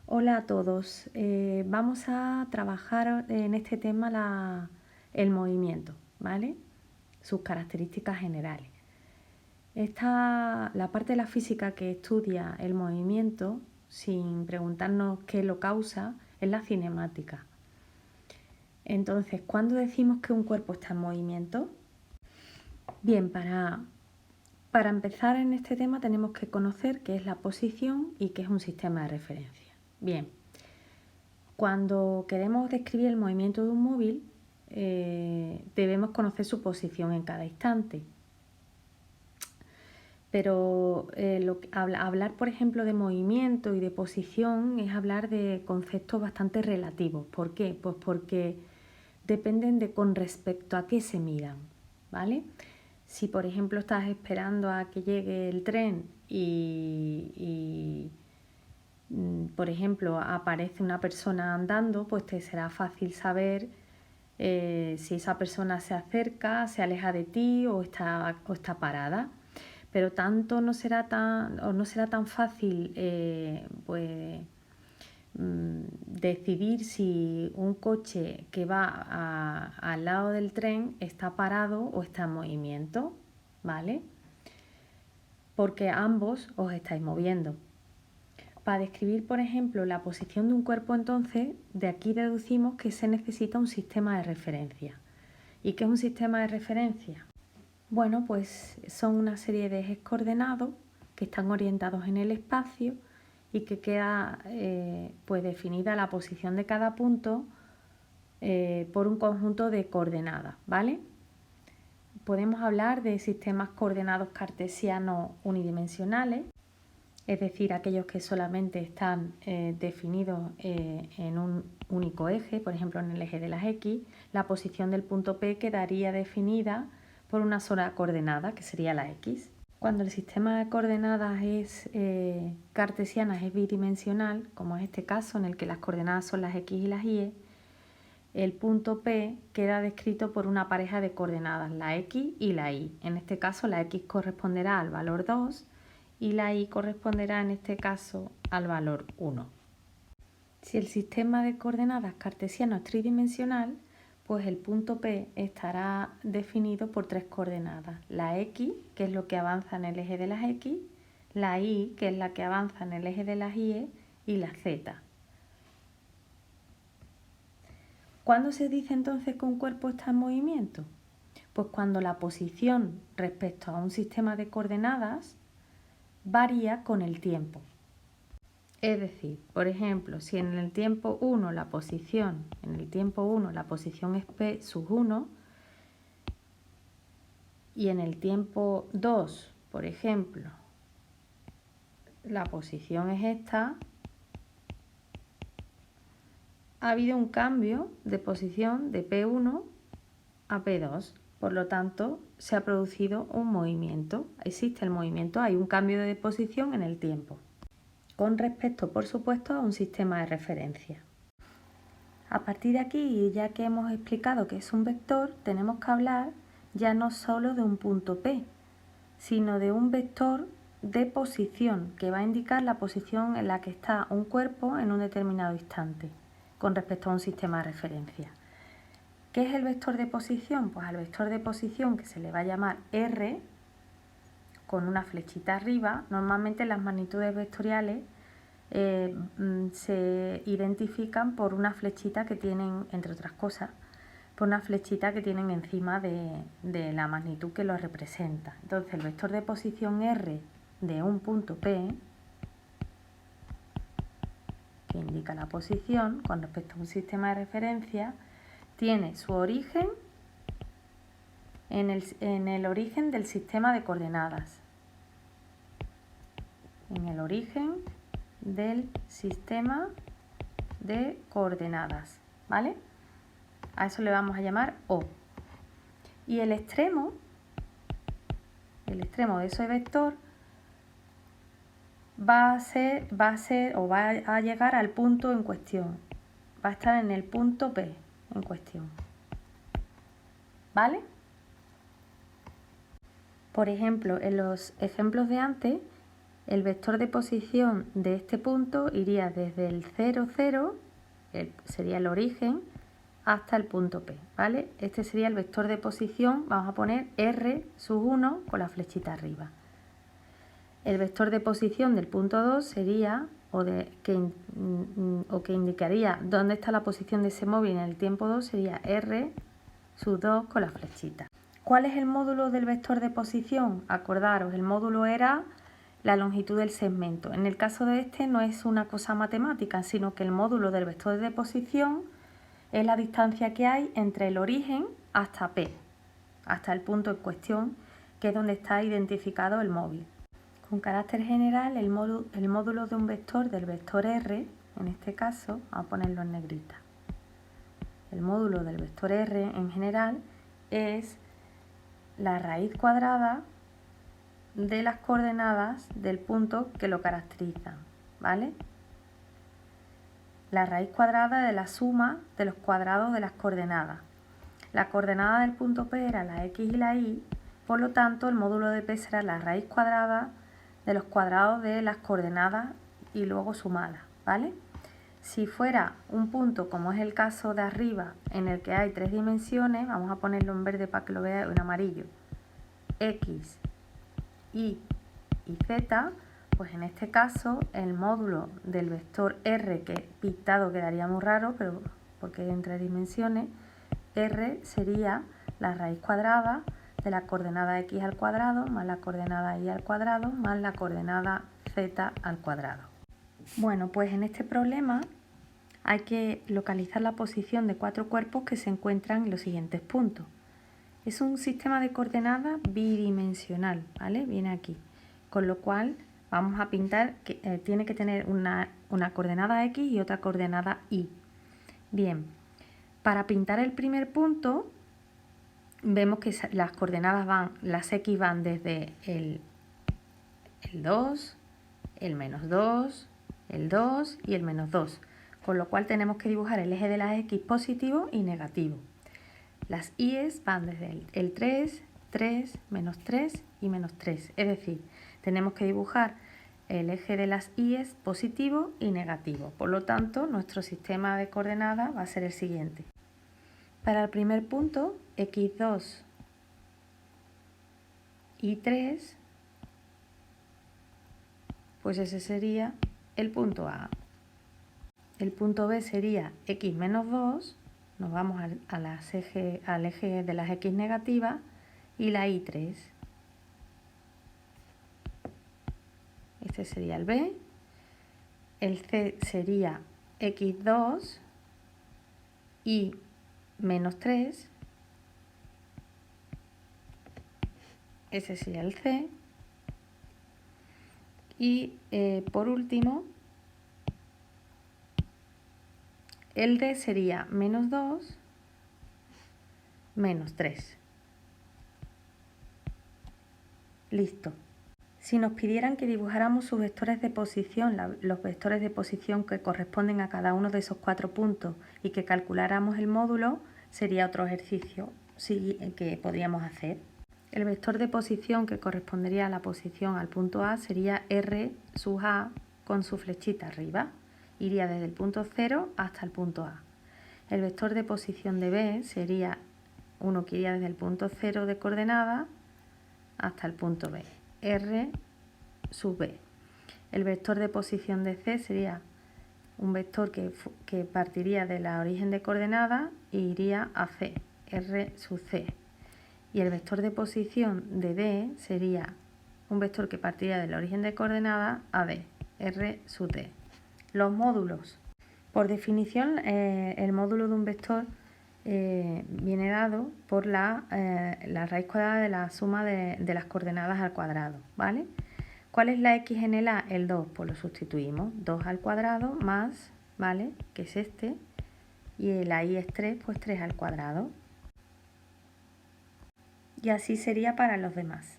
Hola a todos. Vamos a trabajar en este tema el movimiento, ¿vale? Sus características generales. La parte de la física que estudia el movimiento, sin preguntarnos qué lo causa, es la cinemática. Entonces, ¿cuándo decimos que un cuerpo está en movimiento? Bien, para empezar en este tema tenemos que conocer qué es la posición y qué es un sistema de referencia. Bien. Cuando queremos describir el movimiento de un móvil, debemos conocer su posición en cada instante. Pero hablar, por ejemplo, de movimiento y de posición es hablar de conceptos bastante relativos. ¿Por qué? Pues porque dependen de con respecto a qué se midan, ¿vale? Si, por ejemplo, estás esperando a que llegue el tren y por ejemplo, aparece una persona andando, pues te será fácil saber si esa persona se acerca, se aleja de ti o está parada. Pero no será tan fácil decidir si un coche que va al lado del tren está parado o está en movimiento, ¿vale? Porque ambos os estáis moviendo. Para describir, por ejemplo, la posición de un cuerpo, entonces, de aquí deducimos que se necesita un sistema de referencia. ¿Y qué es un sistema de referencia? Bueno, pues son una serie de ejes coordenados que están orientados en el espacio y que queda pues definida la posición de cada punto por un conjunto de coordenadas, ¿vale? Podemos hablar de sistemas coordenados cartesianos unidimensionales, es decir, aquellos que solamente están definidos en un único eje, por ejemplo en el eje de las X. La posición del punto P quedaría definida por una sola coordenada, que sería la X. Cuando el sistema de coordenadas es cartesianas, es bidimensional, como es este caso en el que las coordenadas son las X y las Y, el punto P queda descrito por una pareja de coordenadas, la X y la Y. En este caso la X corresponderá al valor 2 y la Y corresponderá en este caso al valor 1. Si el sistema de coordenadas cartesiano es tridimensional, pues el punto P estará definido por tres coordenadas. La X, que es lo que avanza en el eje de las X, la Y, que es la que avanza en el eje de las Y, y la Z. ¿Cuándo se dice entonces que un cuerpo está en movimiento? Pues cuando la posición respecto a un sistema de coordenadas varía con el tiempo. Es decir, por ejemplo, si en el tiempo 1 la posición es P sub 1 y en el tiempo 2, por ejemplo, la posición es esta, ha habido un cambio de posición de P1 a P2. Por lo tanto, se ha producido un movimiento. Existe el movimiento, hay un cambio de posición en el tiempo. Con respecto, por supuesto, a un sistema de referencia. A partir de aquí, ya que hemos explicado que es un vector, tenemos que hablar ya no solo de un punto P, sino de un vector de posición que va a indicar la posición en la que está un cuerpo en un determinado instante con respecto a un sistema de referencia. ¿Qué es el vector de posición? Pues al vector de posición, que se le va a llamar R, con una flechita arriba, normalmente las magnitudes vectoriales se identifican por una flechita que tienen, entre otras cosas, por una flechita que tienen encima de la magnitud que lo representa. Entonces el vector de posición R de un punto P, que indica la posición con respecto a un sistema de referencia, tiene su origen en el origen del sistema de coordenadas. En el origen del sistema de coordenadas, ¿vale? A eso le vamos a llamar O. Y el extremo de ese vector va a llegar al punto en cuestión. Va a estar en el punto P en cuestión. ¿Vale? Por ejemplo, en los ejemplos de antes El vector de posición de este punto iría desde el 0, 0, sería el origen, hasta el punto P, ¿vale? Este sería el vector de posición, vamos a poner R sub 1 con la flechita arriba. El vector de posición del punto 2 sería, que indicaría dónde está la posición de ese móvil en el tiempo 2, sería R sub 2 con la flechita. ¿Cuál es el módulo del vector de posición? Acordaros, el módulo era la longitud del segmento. En el caso de este no es una cosa matemática, sino que el módulo del vector de posición es la distancia que hay entre el origen hasta P, hasta el punto en cuestión, que es donde está identificado el móvil. Con carácter general, el módulo de un vector del vector R, en este caso, vamos a ponerlo en negrita. El módulo del vector R en general es la raíz cuadrada de las coordenadas del punto que lo caracterizan, ¿vale? La raíz cuadrada de la suma de los cuadrados de las coordenadas. La coordenada del punto P era la X y la Y, por lo tanto el módulo de P será la raíz cuadrada de los cuadrados de las coordenadas y luego sumadas, ¿vale? Si fuera un punto, como es el caso de arriba, en el que hay 3 dimensiones, vamos a ponerlo en verde para que lo veáis, en amarillo, X, Y y Z, pues en este caso el módulo del vector R, que pintado quedaría muy raro, pero porque hay en 3 dimensiones, R sería la raíz cuadrada de la coordenada X al cuadrado más la coordenada Y al cuadrado más la coordenada Z al cuadrado. Bueno, pues en este problema hay que localizar la posición de 4 cuerpos que se encuentran en los siguientes puntos. Es un sistema de coordenadas bidimensional, ¿vale? Viene aquí. Con lo cual vamos a pintar que tiene que tener una coordenada X y otra coordenada Y. Bien, para pintar el primer punto, vemos que las coordenadas las X van desde el 2, el menos 2, el 2 y el menos 2. Con lo cual tenemos que dibujar el eje de las X positivo y negativo. Las Y's van desde el 3, 3, menos 3 y menos 3. Es decir, tenemos que dibujar el eje de las Y's positivo y negativo. Por lo tanto, nuestro sistema de coordenadas va a ser el siguiente. Para el primer punto, X2 y 3, pues ese sería el punto A. El punto B sería X menos 2, nos vamos al eje de las X negativas, y la Y3. Este sería el B. El C sería X2 y menos 3. Ese sería el C. Y por último, el D sería menos 2, menos 3. Listo. Si nos pidieran que dibujáramos sus vectores de posición, los vectores de posición que corresponden a cada uno de esos 4 puntos y que calculáramos el módulo, sería otro ejercicio que podríamos hacer. El vector de posición que correspondería a la posición al punto A sería R sub A con su flechita arriba. Iría desde el punto 0 hasta el punto A. El vector de posición de B sería uno que iría desde el punto 0 de coordenada hasta el punto B. R sub B. El vector de posición de C sería un vector que partiría de la origen de coordenada e iría a C. R sub C. Y el vector de posición de D sería un vector que partiría del origen de coordenada a D. R sub D. Los módulos. Por definición, el módulo de un vector viene dado por la raíz cuadrada de la suma de las coordenadas al cuadrado, ¿vale? ¿Cuál es la X en el A? El 2, pues lo sustituimos. 2 al cuadrado más, ¿vale? Que es este. Y la Y es 3, pues 3 al cuadrado. Y así sería para los demás.